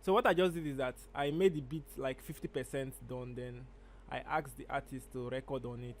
So what I just did is that I made the beat like 50% done, then I asked the artist to record on it.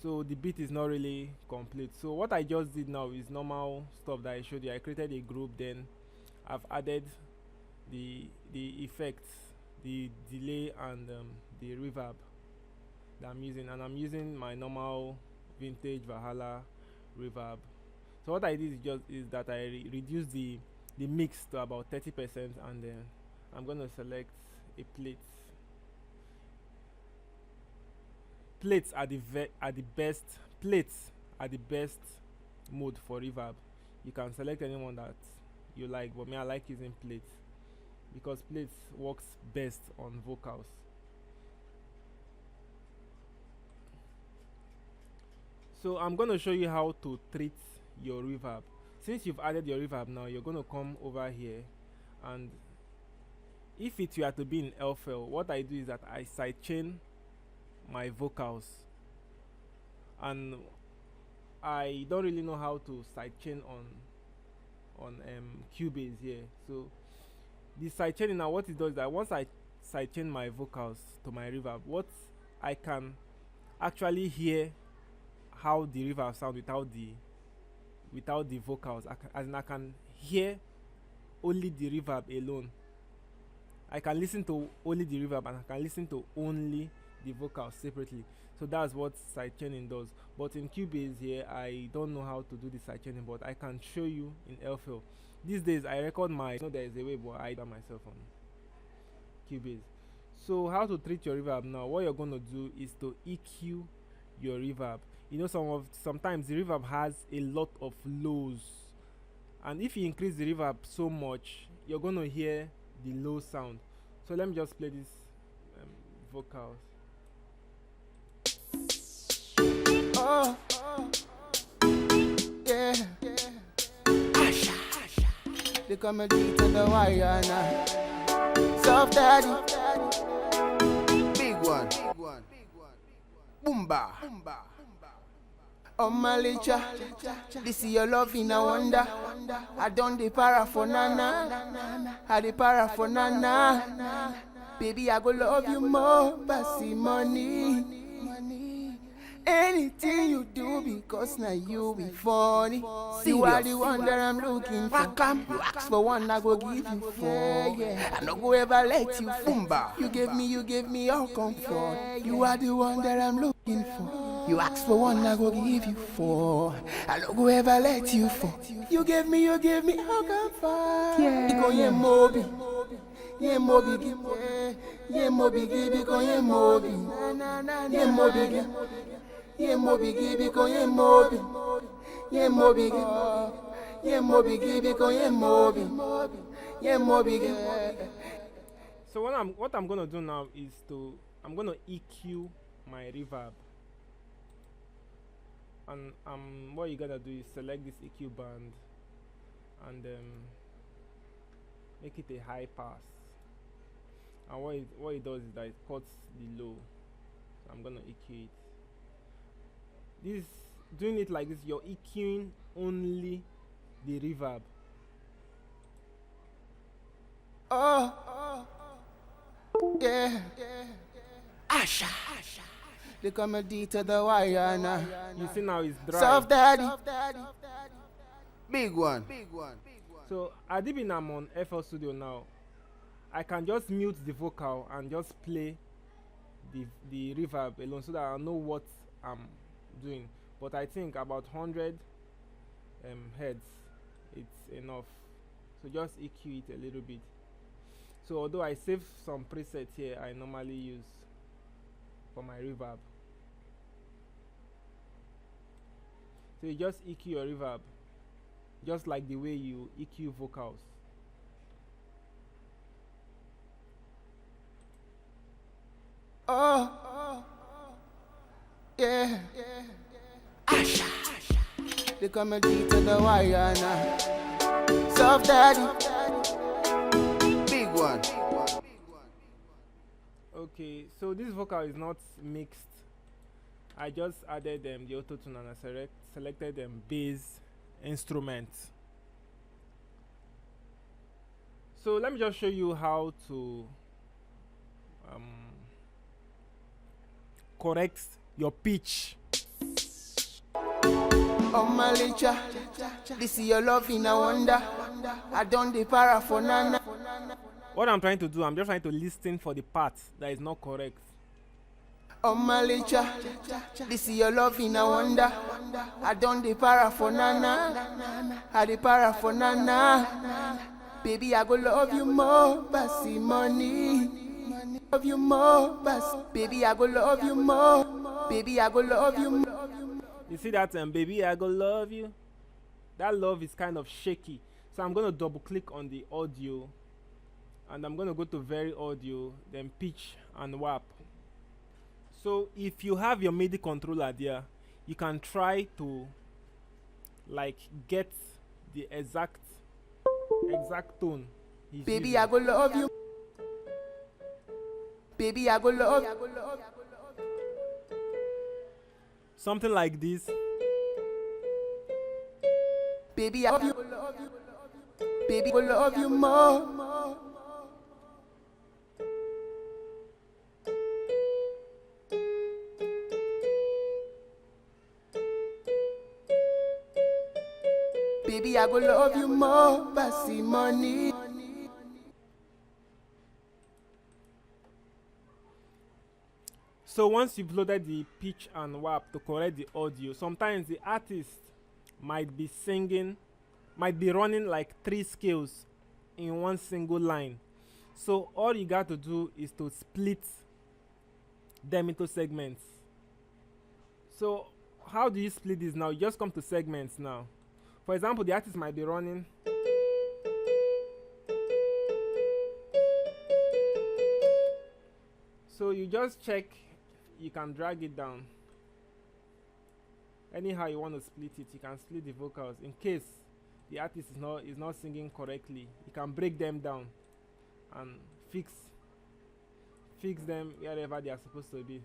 So the beat is not really complete. So what I just did now is normal stuff that I showed you. I created a group, then I've added the effects, the delay, and the reverb that I'm using, and I'm using my normal vintage Valhalla reverb. So what I did is that I reduced the mix to about 30%, and then I'm gonna select a plate. Plates are are the best. Plates are the best mode for reverb. You can select anyone that you like, but me, I like using plates because plates works best on vocals. So I'm going to show you how to treat your reverb. Since you've added your reverb now, you're going to come over here, and if it were to be in FL, what I do is that I sidechain my vocals, and I don't really know how to sidechain on Cubase here. So the sidechaining now, what it does is that once I sidechain my vocals to my reverb, what I can actually hear how the reverb sound without the vocals. As in, I can hear only the reverb alone. I can listen to only the reverb, and I can listen to only the vocals separately. So that's what sidechaining does. But in Cubase here, I don't know how to do the sidechaining, but I can show you in FL. These days I record my, I know there is a way, but I do myself on Cubase. So how to treat your reverb now? What you're going to do is to EQ your reverb. You know, sometimes the reverb has a lot of lows, and if you increase the reverb so much, you're going to hear the low sound. So let me just play this vocals. Oh, yeah. They come and beat on the wire now. Soft daddy. Big one. Boomba. Oh my licha, this is your love in a wonder. I done the para for nana, I the para for nana. Baby, I go love you more, but see money. Anything you do, because now you be funny. You are the one that I'm looking for. You ask for one, I go give you four. I no go ever let you fall. You give me all comfort. You are the one that I'm looking for. You ask for one, I go give you four. I no go ever let you fall. You give me all comfort. Because you're Moby. Yeah, Moby, yeah, Moby, because you're Moby. Yeah, Moby, yeah, Moby, because you're Moby. Yeah, Moby, yeah, Moby, because you're Moby. Yeah, Moby. So what I'm gonna do now is I'm gonna EQ my reverb, and what you gotta do is select this EQ band and make it a high pass. And what it does is that it cuts the low. So I'm gonna EQ it. Doing it like this, you're EQing only the reverb. Oh, yeah. Asha. They come a D to the wire now. You see now it's dry. Soft daddy. Big one. So Adibin, I'm on FL Studio now. I can just mute the vocal and just play the reverb alone, so that I know what I'm doing. But I think about 100 hertz, it's enough. So just EQ it a little bit. So although I save some presets here I normally use for my reverb. So you just EQ your reverb just like the way you EQ vocals. Oh, yeah. Asha. They come and D to the wire now. Soft daddy. Big one. Okay, so this vocal is not mixed. I just added the auto-tune, and I selected bass instrument. So let me just show you how to um, correct your pitch. Oh my licha, this is your love in a wonder. I don't the para for nana. What I'm trying to do, I'm just trying to listen for the part that is not correct. Oh my licha, this is your love in a wonder. I don't the para for nana. I the para for nana. Baby, I go love you more, passy money. Love you more, pass. Baby, I go love you more. Baby, I go love you more. You see that, baby, I go love you. That love is kind of shaky. So I'm going to double click on the audio. And I'm going to go to very audio, then pitch and warp. So if you have your MIDI controller there, you can try to like get the exact tone. Baby, using. I go love you. Baby, I go love you. Something like this. Baby, I love you. Baby, I go love you more. Baby, I go love you more, passy money. So once you've loaded the pitch and warp to correct the audio, sometimes the artist might be running like 3 scales in one single line. So all you got to do is to split them into segments. So how do you split this now? You just come to segments now. For example, the artist might be running so you just check, you can drag it down anyhow you want to split it. You can split the vocals in case the artist is not singing correctly. You can break them down and fix them wherever they are supposed to be.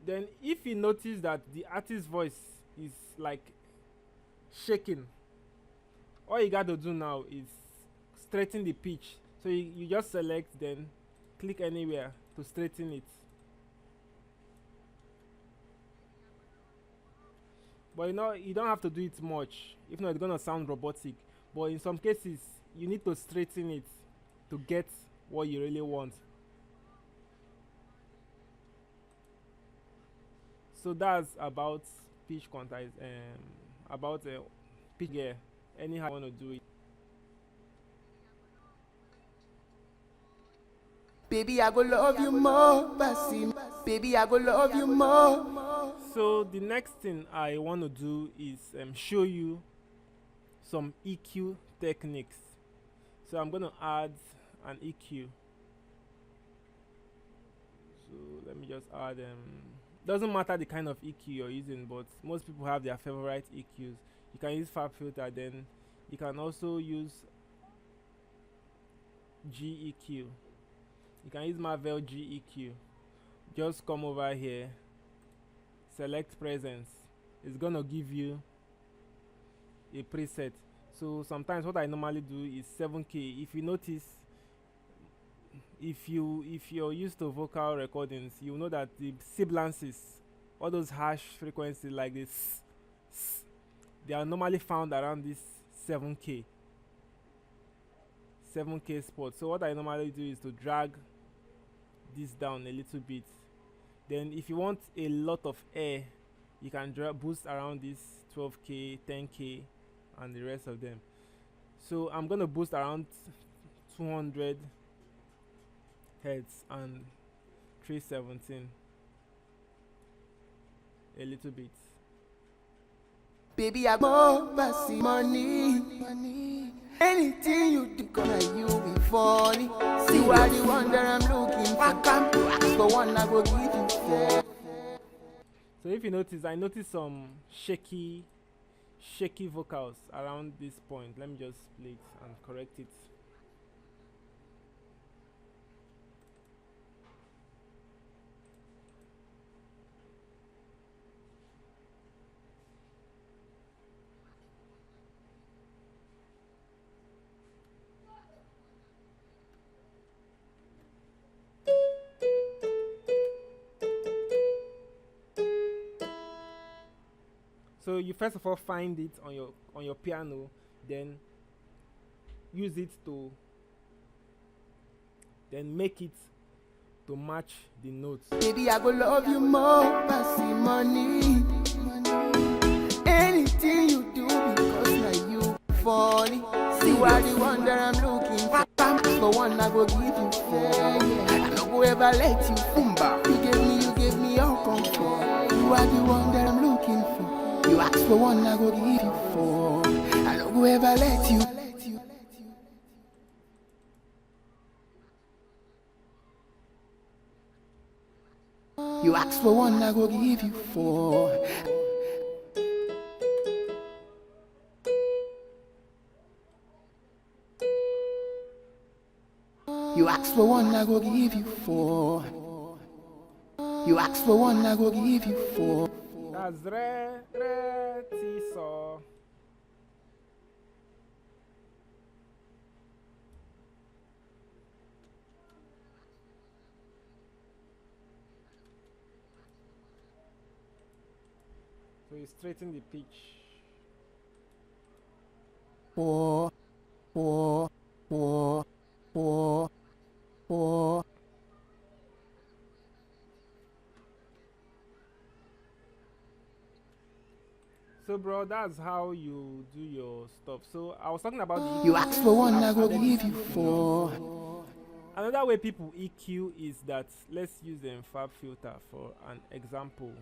Then if you notice that the artist's voice is like shaking, all you got to do now is straighten the pitch. So you just select, then click anywhere to straighten it. But you don't have to do it much. If not, it's gonna sound robotic. But in some cases, you need to straighten it to get what you really want. So that's about pitch quantize, about pitch gear. Anyhow you want to do it. Baby, I go love you more, passy. Baby, I go love you more. So the next thing I want to do is show you some EQ techniques. So I'm going to add an EQ. So let me just add doesn't matter the kind of EQ you're using, but most people have their favorite EQs. You can use FabFilter, then you can also use GEQ. You can use Marvel GEQ. Just come over here, select presence. It's gonna give you a preset. So sometimes what I normally do is 7K. If you notice, if you're used to vocal recordings, you know that the sibilances, all those harsh frequencies like this, they are normally found around this 7K spot. So what I normally do is to drag this down a little bit. Then if you want a lot of air, you can boost around this 12K, 10K, and the rest of them. So I'm gonna boost around 200 hertz and 317 a little bit. Baby, I more passy money. Anything you do, gonna you be funny. You are the one that I'm looking for. Come to ask for one, I go give you four. So if you notice, I noticed some shaky vocals around this point. Let me just split and correct it. So you first of all find it on your piano, then use it to then make it to match the notes. Baby, I go love you more, passing money. Anything you do because now you funny. You are the one that I'm looking for. For one I go give you fair, yeah. I no go ever let you fumba. You gave me all comfort. You are the one that I'm looking for. You ask for one I go give you four. I no go ever let you. You ask for one I go give you four. You ask for one, I go give you four. You ask for one, I go give you four. That's re, ti, so. So you straighten the pitch. Four, four, four, four, four. So bro, that's how you do your stuff. So I was talking about the EQ. You ask for one, I go Added give you EQ four. now. Another way people EQ is that, let's use the fab filter for an example.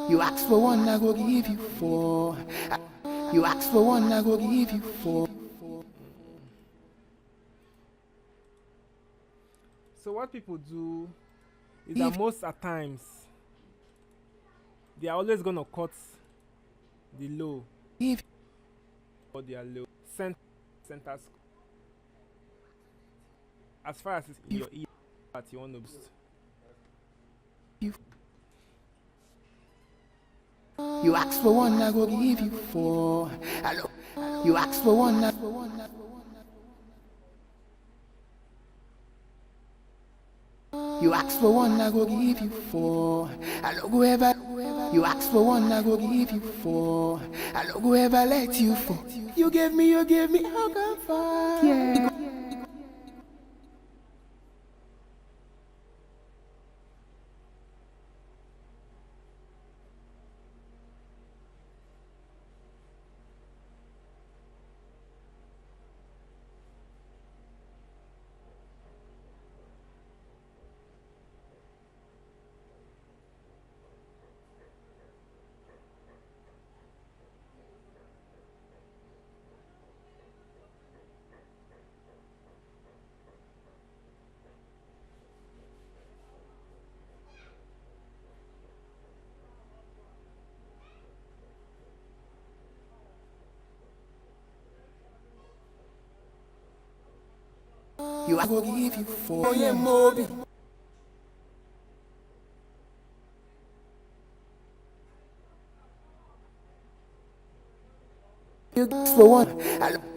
You ask for one, I go give you four. You ask for one, I go give you four. So what people do is that most at times they are always gonna cut the low If or their low center as far as it's in your ear that you want to boost. you ask for one, I go give you four. Hello. You ask for one, I You ask for one, I go give you four. I no go ever. You ask for one, I go give you four. I no go ever let you fall. You give me, how come far? Yeah. You I go give you four. Oh yeah, Moby. You ask for one.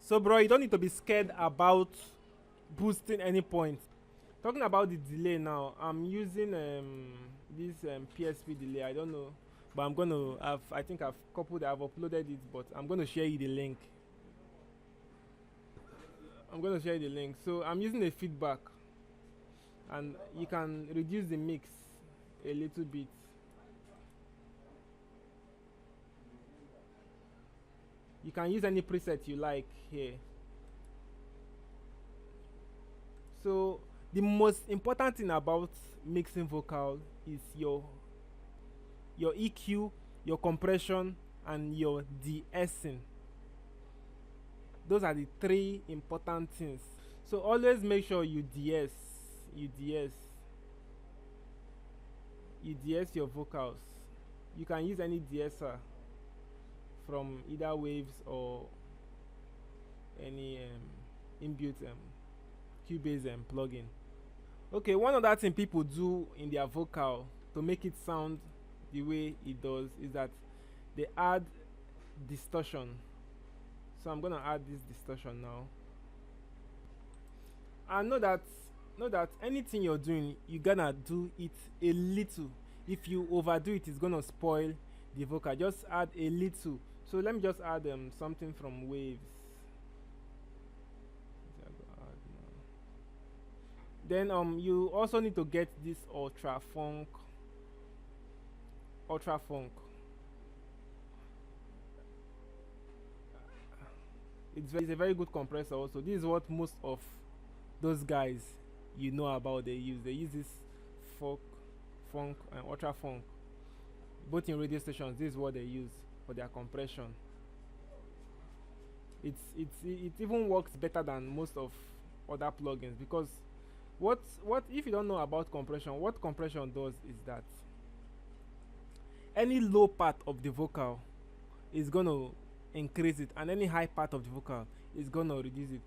So bro, you don't need to be scared about boosting any point. Talking about the delay now, I'm using this PSP delay. I don't know, but I'm gonna have. I think I've uploaded it, but I'm gonna share you the link. I'm gonna share you the link. So I'm using a feedback, and you can reduce the mix a little bit. You can use any preset you like here. So the most important thing about mixing vocal is your EQ, your compression, and your de-essing. Those are the three important things. So always make sure you de-ess, you de-ess, you de-ess your vocals. You can use any de-esser from either Waves or any inbuilt Cubase plugin. Okay, one other thing people do in their vocal to make it sound the way it does is that they add distortion. So I'm gonna add this distortion now. And know that anything you're doing, you gonna do it a little. If you overdo it, it's gonna spoil the vocal. Just add a little. So let me just add something from Waves. Then you also need to get this ultra funk. It's a very good compressor also. This is what most of those guys you know about they use. They use this funk and ultra funk. Both in radio stations, this is what they use for their compression. It even works better than most of other plugins, because what if you don't know about compression, what compression does is that any low part of the vocal is gonna increase it, and any high part of the vocal is gonna reduce it.